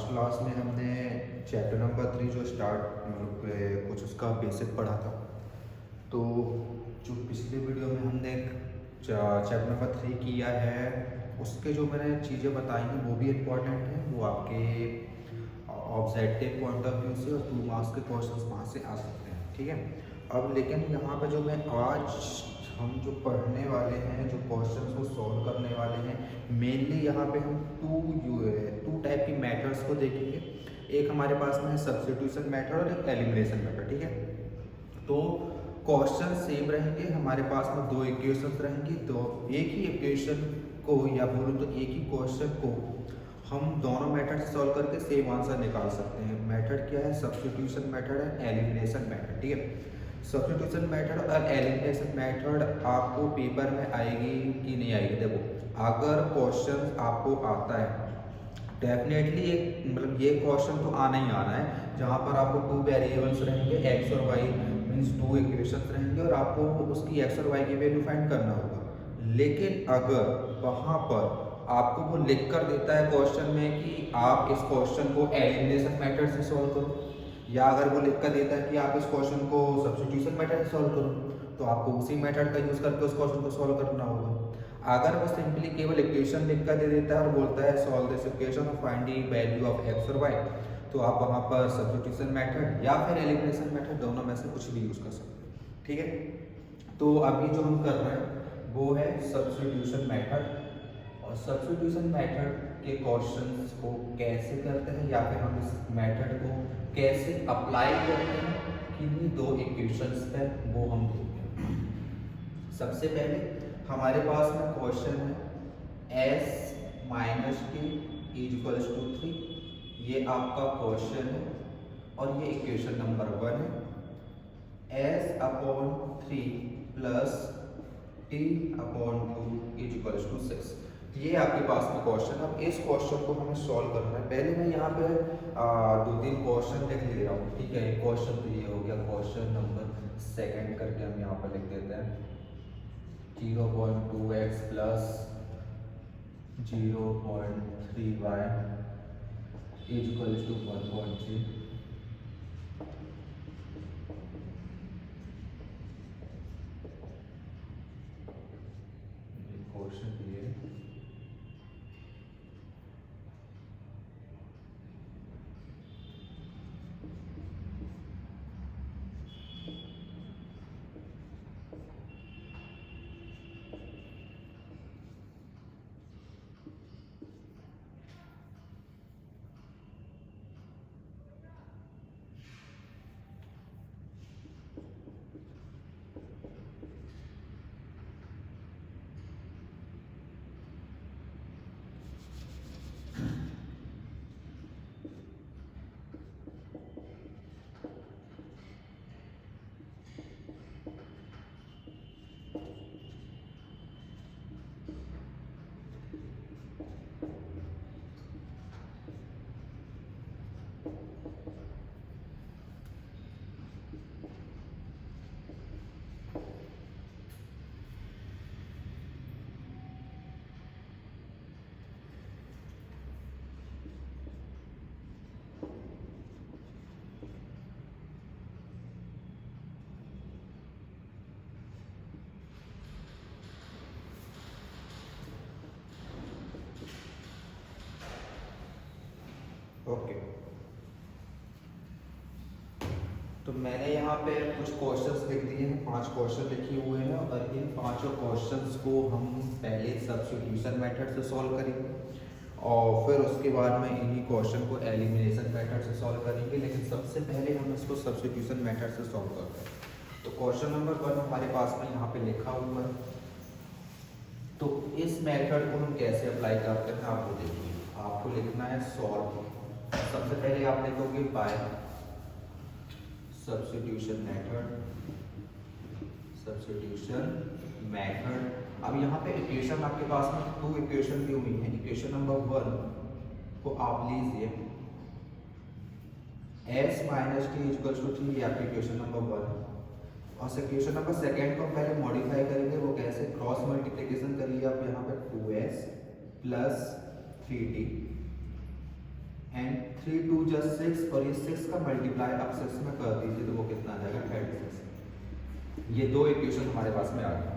Last class में हमने chapter number 3 जो स्टार्ट मतलब कुछ उसका बेसिक पढ़ा था। तो जो पिछले वीडियो में हमने चैप्टर नंबर 3 किया है, उसके जो मैंने चीज़ें बताई हैं वो भी इम्पॉर्टेंट हैं। वो आपके ऑब्जेक्टिव पॉइंट ऑफ व्यू से और 2 मार्क्स के क्वेश्चंस वहाँ से आ सकते हैं, ठीक है। अब लेकिन यहाँ पे जो मैं आज हम जो पढ़ने वाले हैं, जो क्वेश्चंस को सॉल्व करने वाले हैं, मेनली यहाँ पे हम टू टाइप की मेथड्स को देखेंगे। एक हमारे पास में है सब्स्टिट्यूशन मेथड और एक एलिमिनेशन मेथड, ठीक है। तो क्वेश्चन सेम रहेंगे, हमारे पास में 2 इक्वेशंस रहेंगी। तो एक ही इक्वेशन को या बोलूँ तो एक ही क्वेश्चन को हम दोनों मेथड से सॉल्व करके सेम आंसर निकाल सकते हैं। मेथड क्या है? सब्स्टिट्यूशन मेथड है, एलिमिनेशन मेथड, ठीक है। सब्स्टिट्यूशन मेथड और एलिमिनेशन मेथड आपको पेपर में आएगी कि नहीं आएगी? देखो, अगर क्वेश्चन आपको आता है डेफिनेटली एक मतलब ये क्वेश्चन तो आना ही आना है, जहाँ पर आपको 2 वेरिएबल्स रहेंगे, एक्स और वाई मीन्स 2 इक्वेशंस रहेंगे और आपको उसकी एक्स और वाई की वैल्यू फाइंड करना होगा। लेकिन अगर वहाँ पर आपको वो लिख कर देता है क्वेश्चन में कि आप इस क्वेश्चन को एलिमिनेशन मेथड से सॉल्व करो, या अगर वो लिख कर देता है कि आप इस क्वेश्चन को सब्स्टिट्यूशन मेथड से सॉल्व करो, तो आपको उसी मेथड का यूज़ करके उस क्वेश्चन को सॉल्व करना होगा। अगर वो सिंपली केवल इक्वेशन लिख कर दे देता है और बोलता है सॉल्व दिस इक्वेशन और find the value of x और वाई, तो आप वहाँ पर सब्स्टिट्यूशन मेथड या फिर एलिमिनेशन मेथड दोनों में से कुछ भी यूज़ कर सकते हैं, ठीक है। तो अभी जो हम कर रहे हैं वो है सब्स्टिट्यूशन मेथड। और सब्स्टिट्यूशन मेथड के क्वेश्चंस को कैसे करते हैं या फिर हम इस मेथड को कैसे अप्लाई करते हैं किन्हीं 2 इक्वेशंस पर, वो हम देखते हैं। सबसे पहले हमारे पास में क्वेश्चन है s minus t is equals to 3, ये आपका क्वेश्चन है और ये इक्वेशन नंबर 1 है। s upon 3 plus t upon 2 is equals to 6, ये आपके पास में क्वेश्चन। अब इस क्वेश्चन को हमें सॉल्व करना है। पहले मैं यहाँ पे 2-3 क्वेश्चन लिख ले रहा हूँ, ठीक है। एक क्वेश्चन तो ये हो गया, क्वेश्चन नंबर 2 करके हम यहाँ पर लिख देते हैं 0.2x plus 0.3y is equals to 1.3। Question ये ओके। तो मैंने यहाँ पे कुछ क्वेश्चंस लिख दिए हैं, 5 क्वेश्चन लिखे हुए हैं और इन 5 क्वेश्चंस को हम पहले सब्स्टिट्यूशन मेथड से सॉल्व करेंगे और फिर उसके बाद में इन्हीं क्वेश्चन को एलिमिनेशन मेथड से सॉल्व करेंगे। लेकिन सबसे पहले हम इसको सब्स्टिट्यूशन मेथड से सॉल्व करते हैं। तो क्वेश्चन नंबर 1 हमारे पास में यहाँ पे लिखा हुआ है। तो इस मेथड को हम कैसे अप्लाई करते हैं आपको देखिए, आपको लिखना है सॉल्व। सबसे पहले आप लिखोगे बाय सब्स्टिट्यूशन मेथड। अब यहाँ पे इक्वेशन आपके पास में 2 इक्वेशन दी हुई है। इक्वेशन नंबर 1 को आप लीजिए s minus t equals to 3, ये आपकी इक्वेशन नंबर 1 है। और इक्वेशन नंबर 2 को हम पहले मॉडिफाई करेंगे। वो कैसे? क्रॉस मल्टीप्लिकेशन करिए आप यहाँ पे 2s प्लस 3t एंड 3 2 जा 6 और ये 6 का मल्टीप्लाई आप 6 में कर दीजिए तो वो कितना आ जाएगा 36। ये दो इक्वेशन हमारे पास में आ गए।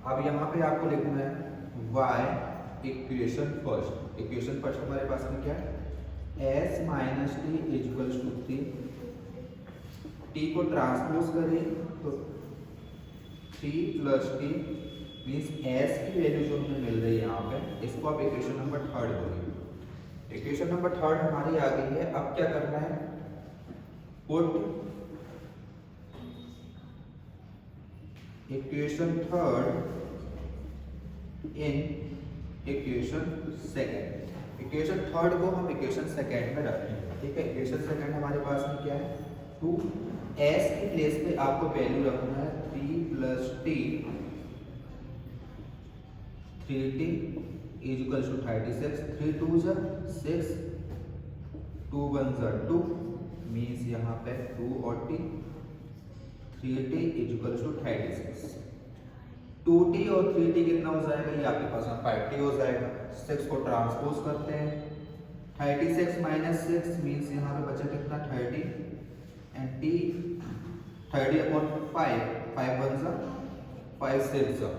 अब यहाँ पे आपको लिखना है y equation first. Equation first हमारे पास में क्या है, s minus t equals to 3। t को ट्रांसपोज करें तो 3 प्लस टी मीन्स s की वैल्यू जो हमें मिल रही है यहाँ पे, इसको आप इक्वेशन नंबर थर्ड बोलिए। इक्वेशन नंबर थर्ड हमारी आ गई है। अब क्या करना है, put equation third in equation second. Equation third को हम इक्वेशन सेकेंड में रखेंगे, ठीक है। इक्वेशन सेकेंड हमारे पास में क्या है, 2 s की प्लेस पे आपको वैल्यू रखना है 3 plus T 3t equals to 36। 3 2 जा 6, 2 1 जा 2 मीन्स यहाँ पे 2 और t 3t equals to 36। 2t और 3t कितना हो जाएगा, ये आपके पास में 5t हो जाएगा। 6 को ट्रांसपोज करते हैं, 36 माइनस 6 मीन्स यहाँ पे बचा कितना 30 एंड t 30 अपॉन 5 5 1 जा 5 6 जा।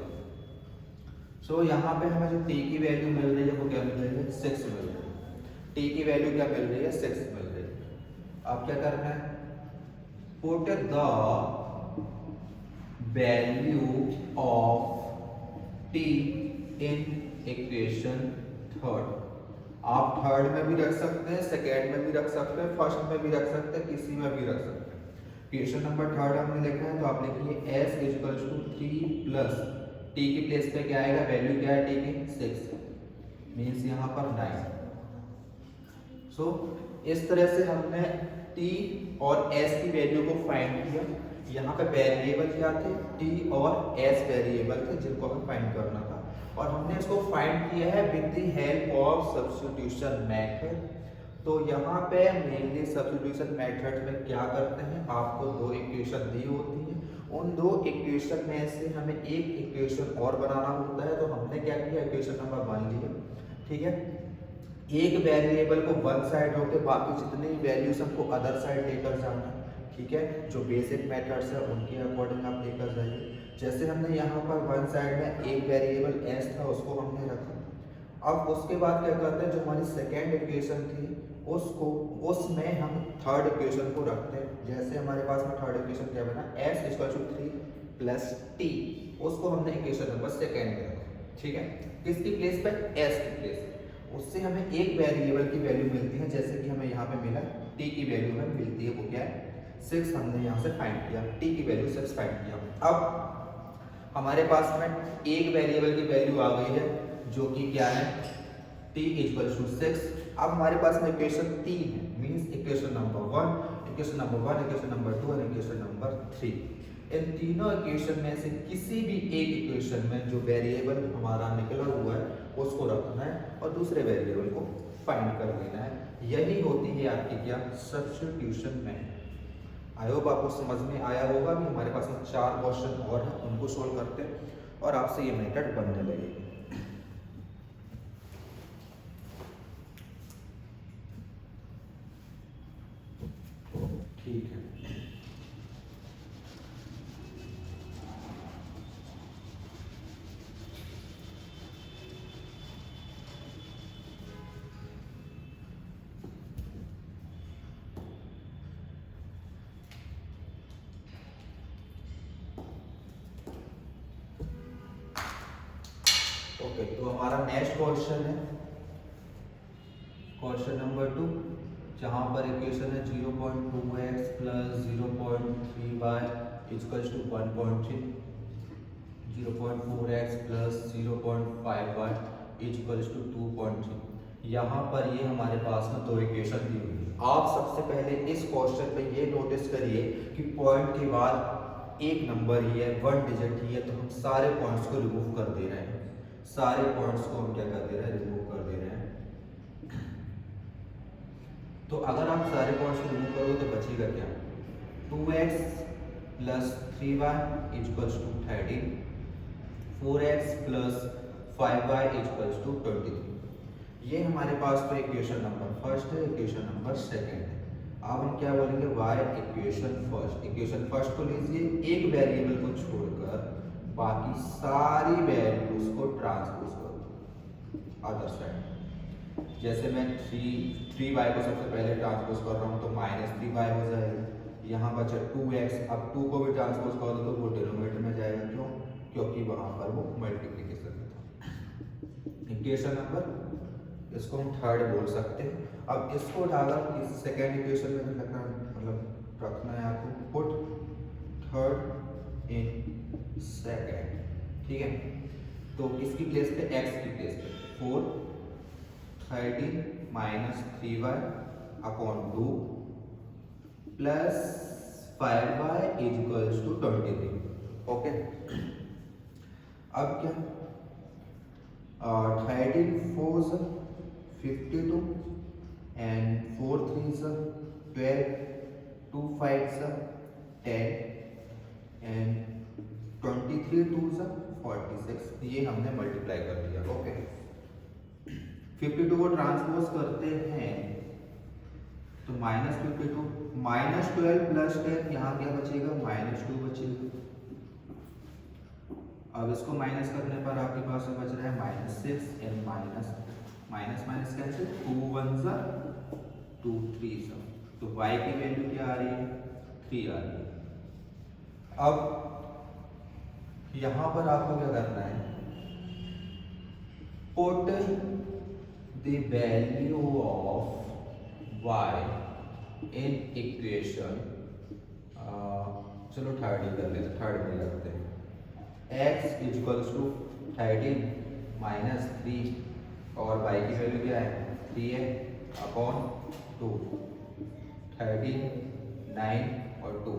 सो यहाँ पे हमें जो t की वैल्यू मिल रही है वो क्या मिल रही है, 6 मिल रही है। t की वैल्यू क्या मिल रही है, 6 मिल रही है। अब क्या करना है, put the value of t in equation third. आप थर्ड में भी रख सकते हैं, सेकेंड में भी रख सकते हैं, फर्स्ट में भी रख सकते हैं, किसी में भी रख सकते हैं। इक्वेशन नंबर थर्ड हमने लिखा है तो आप लिखिए s equals to 3 plus t की प्लेस पे क्या आएगा, वैल्यू क्या है t की 6 मीन्स यहाँ पर 9। सो इस तरह से हमने t और s की वैल्यू को फाइंड किया। यहाँ पे वेरिएबल क्या थे, t और s वेरिएबल थे जिनको हमें फाइंड करना था, और हमने इसको फाइंड किया है with the help of substitution method. तो यहाँ पे मेनली सब्स्टिट्यूशन मेथड में क्या करते हैं, आपको दो इक्वेशन दी होती है, उन दो इक्वेशन में से हमें एक इक्वेशन और बनाना होता है। तो हमने क्या किया, इक्वेशन नंबर 1 लिया, ठीक है। एक वेरिएबल को वन साइड होकर बाकी जितनी वैल्यूज हमको अदर साइड लेकर जाना है, ठीक है। जो बेसिक मेथड्स है उनके अकॉर्डिंग आप लेकर जाइए। जैसे हमने यहाँ पर वन साइड में एक वेरिएबल s था उसको हमने रखा। अब उसके बाद क्या करते हैं, जो हमारी सेकेंड इक्वेशन थी उसमें हम थर्ड इक्वेशन को रखते हैं। जैसे हमारे पास में थर्ड इक्वेशन क्या बना, s equal to 3 plus t, उसको हमने इक्वेशन नंबर सेकेंड में रखा, ठीक है। किसकी प्लेस पे, s की प्लेस। उससे हमें एक वेरिएबल की वैल्यू मिलती है, जैसे कि हमें यहाँ पे मिला t की वैल्यू हमें मिलती है, वो क्या है 6। हमने यहाँ से फाइंड किया, t की वैल्यू 6 फाइंड किया। अब हमारे पास में एक वेरिएबल की वैल्यू आ गई है जो कि क्या है, t इक्वल टू 6। अब हमारे पास में इक्वेशन 3 है, means equation number 1, equation number 2 और इक्वेशन नंबर 3। इन तीनों इक्वेशन में से किसी भी एक इक्वेशन में जो वेरिएबल हमारा निकला हुआ है उसको रखना है और दूसरे वेरिएबल को फाइंड कर लेना है। यही होती है आपकी क्या, सब्स्टिट्यूशन मेथड। आई होप आपको समझ में आया होगा कि हमारे पास में 4 क्वेश्चन और हैं, उनको सोल्व करते हैं और आपसे ये मेथड बनने लगेगी। ठीक है, ओके। तो हमारा नेक्स्ट क्वेश्चन है क्वेश्चन नंबर 2, जहाँ पर इक्वेशन है 0.2x plus 0.3y equals to 1.3, 0.4x plus 0.5y equals to 2.3। यहाँ पर ये हमारे पास में दो इक्वेशन दी हुई है। आप सबसे पहले इस क्वेश्चन पे ये नोटिस करिए कि पॉइंट के बाद एक नंबर ही है, 1 डिजिट ही है, तो हम सारे पॉइंट्स को रिमूव कर दे रहे हैं। सारे पॉइंट्स को हम क्या कर दे रहे हैं, रिमूव कर दे रहे हैं। तो अगर आप सारे पॉइंट्स को रिमूव करोगे तो बचेगा क्या, 2x plus 3y equals to 13, 4x plus 5y equals to 23। ये हमारे पास तो इक्वेशन नंबर फर्स्ट है, इक्वेशन नंबर सेकंड है। अब हम क्या बोलेंगे, y equation first. Equation first को लीजिए, एक वेरिएबल को छोड़कर बाकी सारी वैल्यूज को ट्रांसपोज करो अदर साइड। जैसे मैं 3y को सबसे पहले ट्रांसपोज कर रहा हूँ तो -3y हो जाएगा। यहाँ बचा 2x, अब 2 को भी ट्रांसपोज कर दो तो वो डिनोमिनेटर में जाएगा। क्यों? क्योंकि वहाँ पर वो मल्टीप्लिकेशन में था। इक्वेशन नंबर, इसको हम थर्ड बोल सकते हैं। अब इसको उठाकर इस सेकेंड इक्वेशन में रखना, मतलब रखना है आपको, पुट थर्ड इन सेकेंड। ठीक है, तो किसकी प्लेस पे, x की प्लेस पे 4 13 -3y upon 2 plus 5y is equals to 23। Okay, अब क्या, 13 4 52 and 4 3 12, 2 5 10 and 23 2 46। ये हमने मल्टीप्लाई कर दिया। ओके, 52 को ट्रांसपोज करते हैं तो -52 -12 प्लस 10, यहाँ क्या बचेगा, -2 बचेगा। अब इसको माइनस करने पर आपके पास बच रहा है -6 एंड माइनस कैंसिल, 2 1 2 3। तो y की वैल्यू क्या आ रही है, 3 आ रही है। अब यहां पर आपको क्या करना है, put the value of y in equation, चलो थर्ड ही कर लेते, थर्ड में करते हैं। x इज इक्वल्स टू 13 -3 और y की वैल्यू क्या है, 3 है, अपॉन 2 13 9 और 2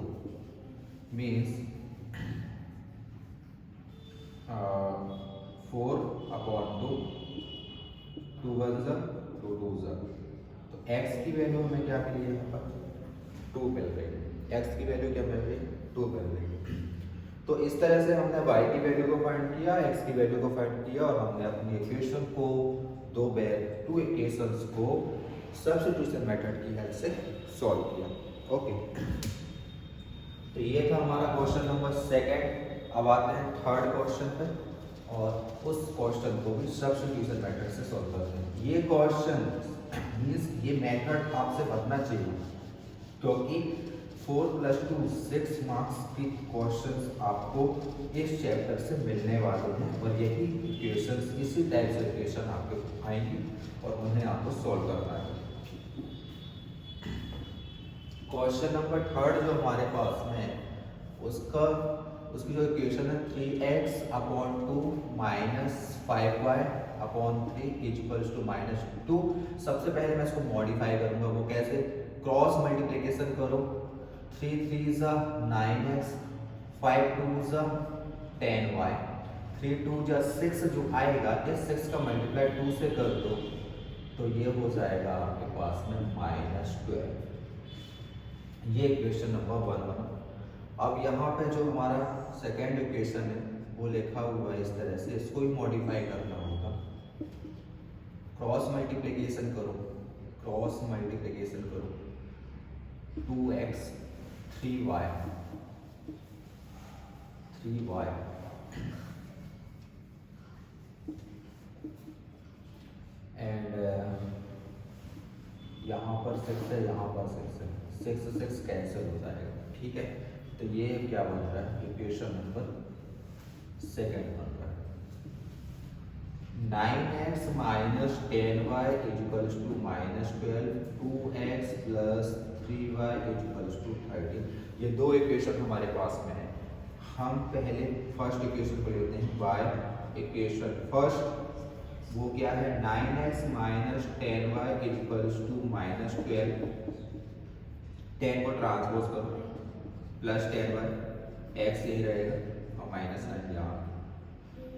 मीन्स 4 अपॉन 2, 2 1 2 2। तो x की वैल्यू हमें क्या मिली है, यहाँ पर 2 मिल रही है। x की वैल्यू क्या मिल रही है, 2 मिल रही है। तो इस तरह से हमने y की वैल्यू को फाइंड किया, x की वैल्यू को फाइंड किया और हमने अपनी इक्वेशन को टू इक्वेशंस को सब्स्टिट्यूशन मेथड की हेल्प से सॉल्व किया। ओके, तो ये था हमारा क्वेश्चन नंबर सेकंड। अब आते हैं थर्ड क्वेश्चन पे और उस क्वेश्चन को भी सब्स्टिट्यूशन मेथड से सॉल्व करते हैं। ये क्वेश्चन मींस ये मेथड आपसे बनना चाहिए, क्योंकि 4 + 2 6 मार्क्स की क्वेश्चंस आपको इस चैप्टर से मिलने वाले हैं और यही इक्वेशंस, इसी टाइप से इक्वेशन आपके आएंगी और उन्हें आपको सॉल्व करना है। क्वेश्चन नंबर थर्ड जो हमारे पास में है उसकी जो इक्वेशन है 3x upon 2 -5y upon 3 is equals to -2। सबसे पहले मैं इसको मॉडिफाई करूंगा, वो कैसे, क्रॉस मल्टीप्लिकेशन करो, 3 3 9x 5 2 10y, 3 2 6 जो आएगा, इस 6 का मल्टीप्लाई 2 से कर दो तो ये हो जाएगा आपके पास में -12। ये इक्वेशन नंबर 1 बना। अब यहाँ पे जो हमारा सेकेंड इक्वेशन है वो लिखा हुआ है इस तरह से, इसको ही मॉडिफाई करना होगा। क्रॉस मल्टीप्लिकेशन करो, क्रॉस मल्टीप्लिकेशन करो, 2x 3y एंड यहाँ पर 6 है, यहाँ पर 6 है, 6 कैंसिल हो जाएगा। ठीक है, तो ये क्या बन रहा है, इक्वेशन नंबर सेकेंड बन रहा है। 9x - 10y is equals to -12, 2x + 3y is equals to 13। ये दो इक्वेशन हमारे पास में है। हम पहले फर्स्ट इक्वेशन को लेते हैं, y इक्वेशन फर्स्ट, वो क्या है, 9x - 10y is equals to -12, 10 को ट्रांसपोज करो, प्लस 10y, x यही रहेगा और -9 यहाँ।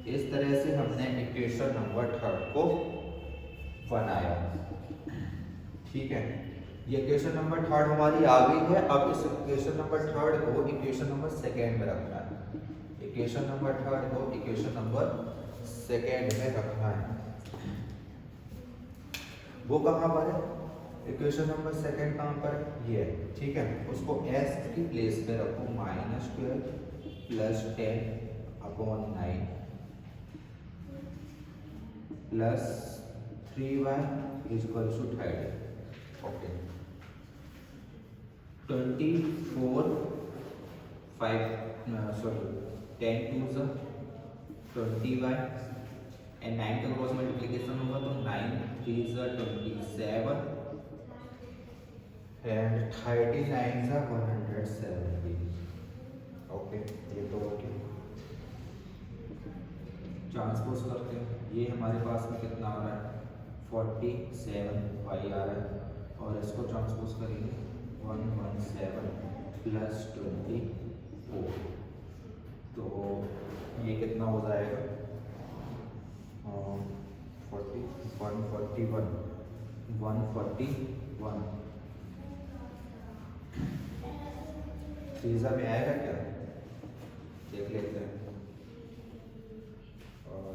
इस तरह से हमने इक्वेशन नंबर थर्ड को बनाया। ठीक है, ये इक्वेशन नंबर थर्ड हमारी आ गई है। अब इस इक्वेशन नंबर थर्ड को इक्वेशन नंबर सेकेंड में रखना है। इक्वेशन नंबर थर्ड को इक्वेशन नंबर सेकेंड में रखना है। वो कहाँ पर है, इक्वेशन नंबर सेकंड कहाँ पर ये है, ठीक है। उसको s की प्लेस पे रखो, -12 plus 10 upon 9 plus 3y equal to 30। Okay, 24 10 2 20y and 9 का क्रॉस मल्टीप्लिकेशन होगा तो 9 3 27 एंड 39 170। ओके, ये तो ओके। ट्रांसपोज करते हैं, ये हमारे पास में कितना आ रहा है 47y आ रहा है, और इसको ट्रांसपोज करेंगे 117 प्लस 24, तो ये कितना हो जाएगा 141 सीजा में आएगा क्या, देख लेते हैं।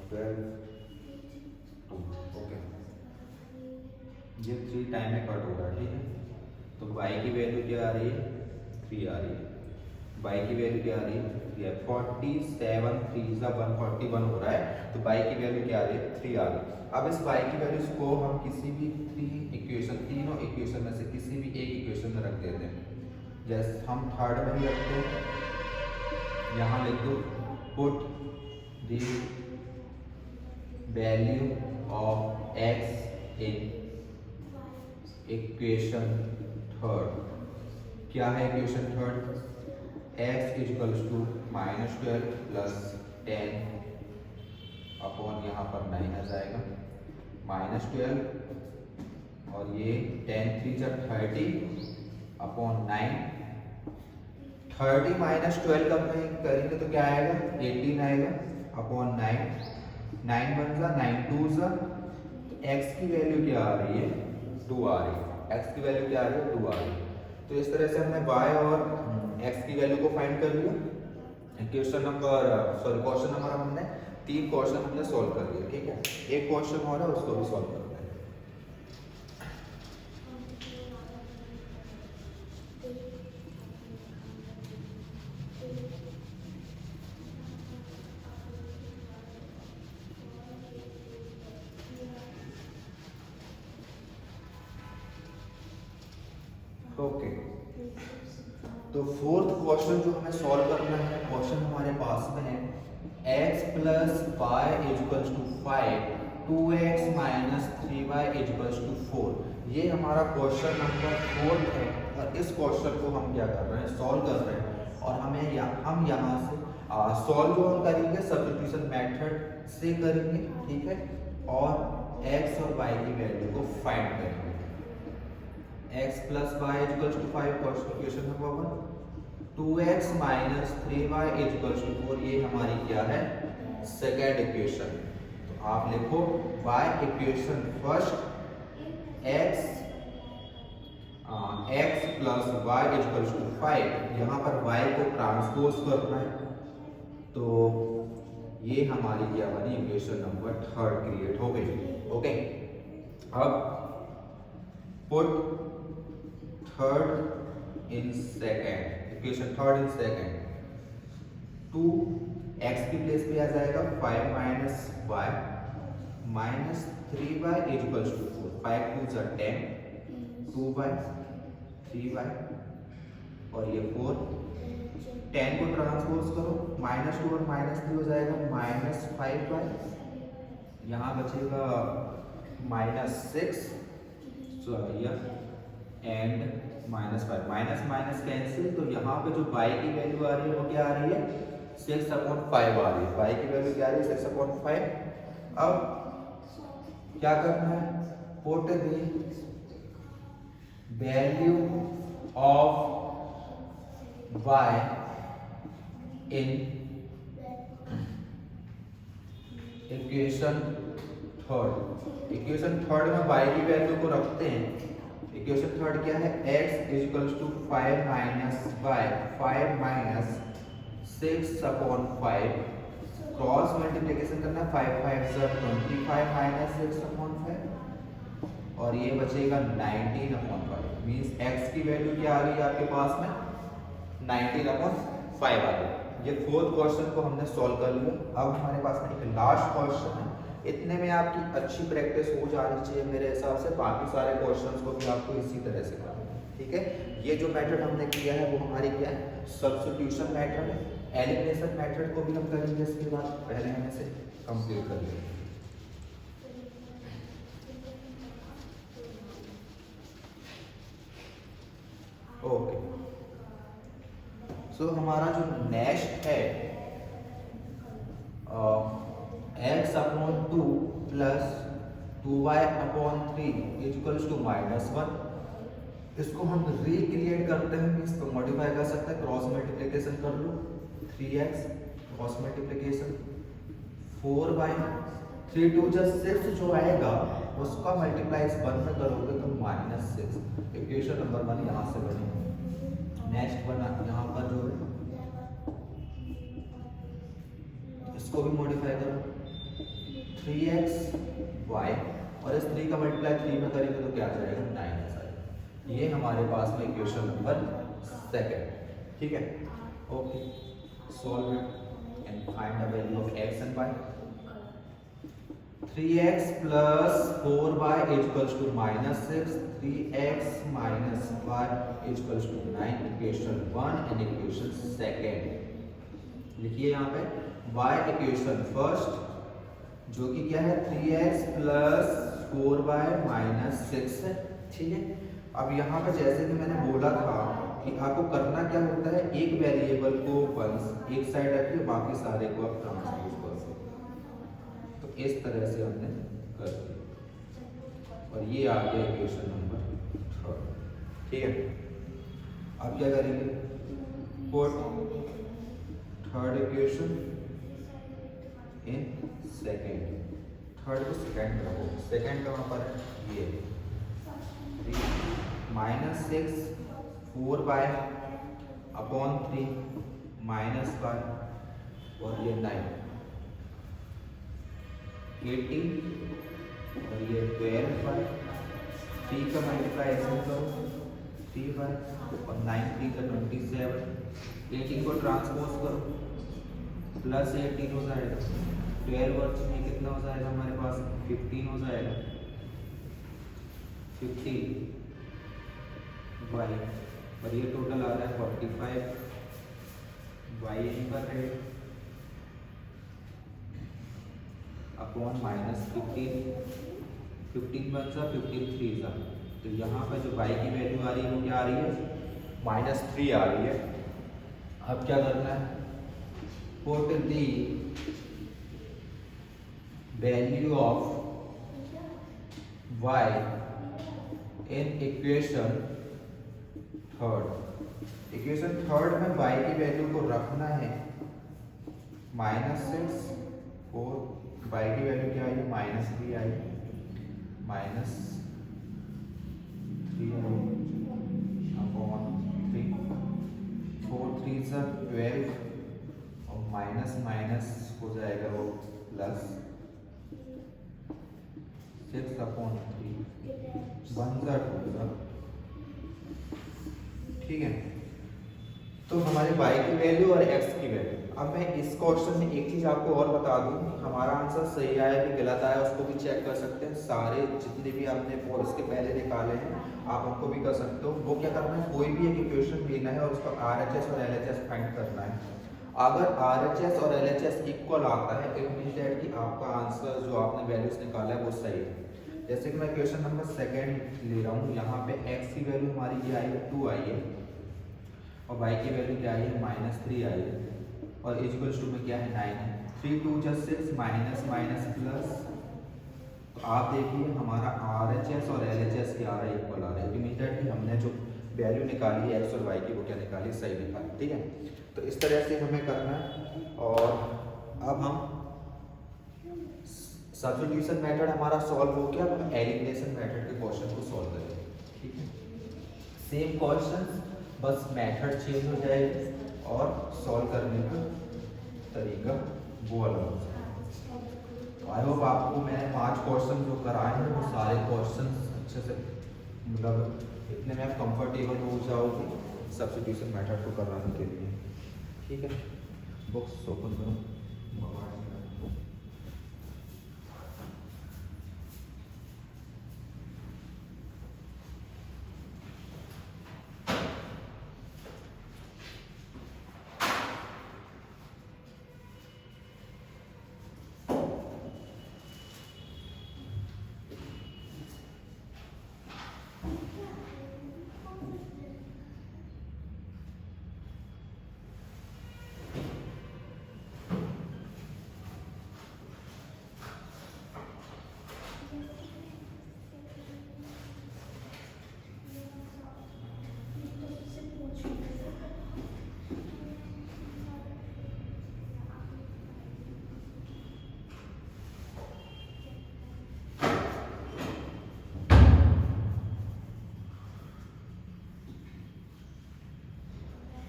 12 ओके, ये 3 टाइम में कट हो रहा है, ठीक है। तो y की वैल्यू क्या आ रही है 3 आ रही है, y की वैल्यू क्या आ रही है 3, 47 3 141 हो रहा है, तो y की वैल्यू क्या आ रही है 3 आ रही है। अब इस y की वैल्यूज को हम किसी भी तीनों इक्वेशन में से किसी भी एक इक्वेशन में रख देते हैं। जैसे हम थर्ड में भी रखते हैं, यहाँ लिख दो put the value of x in equation third. क्या है equation third, x equals to -12 plus 10 upon यहाँ पर 9 आ जाएगा, -12 और ये 10 3 30 अपॉन 9, 30 माइनस 12 का करेंगे तो क्या आएगा 18 आएगा अपॉन 9, 9 1 9 2 तो x की वैल्यू क्या आ रही है 2 आ रही है, x की वैल्यू क्या आ रही है 2 आ रही है। तो इस तरह से हमने y और x की वैल्यू को फाइंड कर लिया। क्वेश्चन नंबर हमने 3 क्वेश्चन हमने सॉल्व कर लिया, ठीक है। एक क्वेश्चन और है, उसको भी सॉल्व करते हैं। ओके, तो फोर्थ क्वेश्चन जो हमें सॉल्व करना है, क्वेश्चन हमारे पास में है x plus y equals to 5 2x minus 3y equals to 4। ये हमारा क्वेश्चन नंबर 4 है, और इस क्वेश्चन को हम क्या कर रहे हैं सॉल्व कर रहे हैं, और हम यहाँ से सॉल्व जो हम करेंगे सब्स्टिट्यूशन मेथड से करेंगे, ठीक है, और x और y की वैल्यू को फाइंड करेंगे। x plus y equals to 5 question number 1, 2x minus 3y equals to 4, ये हमारी क्या है सेकेंड इक्वेशन। तो आप लिखो y equation first, x plus y equals to 5, यहाँ पर y को ट्रांसपोज करना है, तो ये हमारी क्या बनी इक्वेशन नंबर 3 क्रिएट हो गई। ओके, अब put third in second, equation third in second, 2x की प्लेस पे आ जाएगा 5 minus y minus 3y equals to 4, 5 2 10, 2y 3y और ये 4, 10 को ट्रांसपोज करो, -2 और -3 हो जाएगा -5y, यहाँ बचेगा -6 एंड -5, माइनस माइनस कैंसिल, तो यहाँ पे जो y की वैल्यू आ रही है वो क्या आ रही है 6/5 आ रही है, y की वैल्यू क्या आ रही है 6/5। अब क्या करना है, put the value of y in equation third. Equation third में y की वैल्यू को रखते हैं। इक्वेशन थर्ड क्या है, x equals to 5 minus y, 5 minus 6/5, cross multiplication करना है, 5 5 25 माइनस 6/5, और ये बचेगा 19/5। मीन्स एक्स की वैल्यू क्या आ गई आपके पास में 19/5 आ गई। ये फोर्थ क्वेश्चन को हमने सॉल्व कर लिया। अब हमारे पास में एक लास्ट क्वेश्चन है। इतने में आपकी अच्छी प्रैक्टिस हो जानी चाहिए मेरे हिसाब से। बाकी सारे क्वेश्चंस को भी आपको इसी तरह से करना है, ठीक है। ये जो मेथड हमने किया है वो हमारी क्या है, सब्स्टिट्यूशन मेथड है। एलिमिनेशन मेथड को भी हम करेंगे इसके बाद, पहले हम इसे कंप्लीट कर लेंगे। ओके, सो हमारा जो नेक्स्ट है x/2 plus 2y/3 equals to -1। इसको हम रिक्रिएट करते हैं, इसको मॉडिफाई कर सकते हैं, क्रॉस मल्टीप्लिकेशन कर लो। 3x क्रॉस मल्टीप्लिकेशन 4y 3 2 6 जो आएगा उसका मल्टीप्लाई इस 1 में करोगे तो -6। इक्वेशन नंबर 1 यहाँ से बनेगी। नेक्स्ट वन यहाँ पर जो है इसको भी मॉडिफाई करो 3xy और इस 3 का मल्टीप्लाई 3 में करेंगे तो क्या आ जाएगा 9 आएगा। ये हमारे पास में इक्वेशन नंबर 2, ठीक है। Okay, solve it and find the value of x and y। 3x plus 4y equals to -6, 3x minus y equals to 9। Equation 1 and equation 2 लिखिए यहाँ पे। y इक्वेशन फर्स्ट जो कि क्या है 3x प्लस 4y माइनस 6 है, ठीक है। अब यहाँ पे जैसे कि मैंने बोला था कि आपको करना क्या होता है, एक वेरिएबल को वंस एक साइड रखिए, बाकी सारे को आप ट्रांसपोज कर सकते। तो इस तरह से हमने कर दिया और ये आ गया इक्वेशन नंबर 3, ठीक है। अब क्या करेंगे, put third equation in second. Third को सेकेंड रखो, सेकेंड कहाँ पर है, ये -6 4y/3 -5 और ये 9 18 और ये 12y। 3 का मल्टीप्लाई ऐसे करो 3y और 9 3 का 27। 18 को ट्रांसपोज करो प्लस 18 हो जाएगा, 12 और 3 कितना हो जाएगा हमारे पास 15 हो जाएगा। 15 y और ये टोटल आ रहा है 45 y यहीं पर है अपॉन -15। 15 वन सा 15 3 सा, तो यहाँ पर जो y की वैल्यू आ रही है वो क्या आ रही है -3 आ रही है। अब क्या करना है, put the value of y in equation third. Equation third में y की वैल्यू को रखना है -6 और y की वैल्यू क्या आई -3 आई, -3 अपॉन 3 4 3 सा 12 और माइनस माइनस हो जाएगा वो प्लस 6/3 1 सा 2 सा, ठीक है। तो हमारे y की वैल्यू और x की वैल्यू। अब मैं इस क्वेश्चन में एक चीज आपको और बता दूं, हमारा आंसर सही आया कि गलत आया उसको भी चेक कर सकते हैं। सारे जितने भी आपने इसके पहले निकाले हैं आप उनको भी कर सकते हो। वो क्या करना है, कोई भी एक इक्वेशन लेना है और उसका RHS और LHS फाइंड करना है। अगर RHS और LHS इक्वल आता है इट मींस दैट कि आपका आंसर जो आपने वैल्यूज निकाला है वो सही है। जैसे कि मैं क्वेश्चन नंबर 2 ले रहा हूँ, यहाँ पे x की वैल्यू हमारी ये आई है 2 आई है और y की वैल्यू क्या आई है -3 आई है और इक्वल्स टू में क्या है 9 है। 3 2 6 माइनस माइनस प्लस, तो आप देखिए हमारा RHS और LHS क्या आ रहा है इक्वल आ रहा है। मींस दैट कि हमने जो वैल्यू निकाली है x और y की वो क्या निकाली सही निकाली, ठीक है। तो इस तरह से हमें करना है। और अब हम सब्स्टिट्यूशन मेथड हमारा सॉल्व हो गया, अब हम एलिमिनेशन मेथड के क्वेश्चन को सॉल्व करेंगे, ठीक है। सेम क्वेश्चन बस मेथड चेंज हो जाएगी और सॉल्व करने का तरीका वो अलग हो जाएगा। आई होप आपको मैंने 5 क्वेश्चन जो कराए हैं वो सारे क्वेश्चन अच्छे से मतलब इतने में आप कंफर्टेबल हो जाओगे सब्स्टिट्यूशन मेथड को कराने के लिए। ठीक है, बुक्स ओपन करो।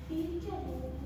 ठीक है।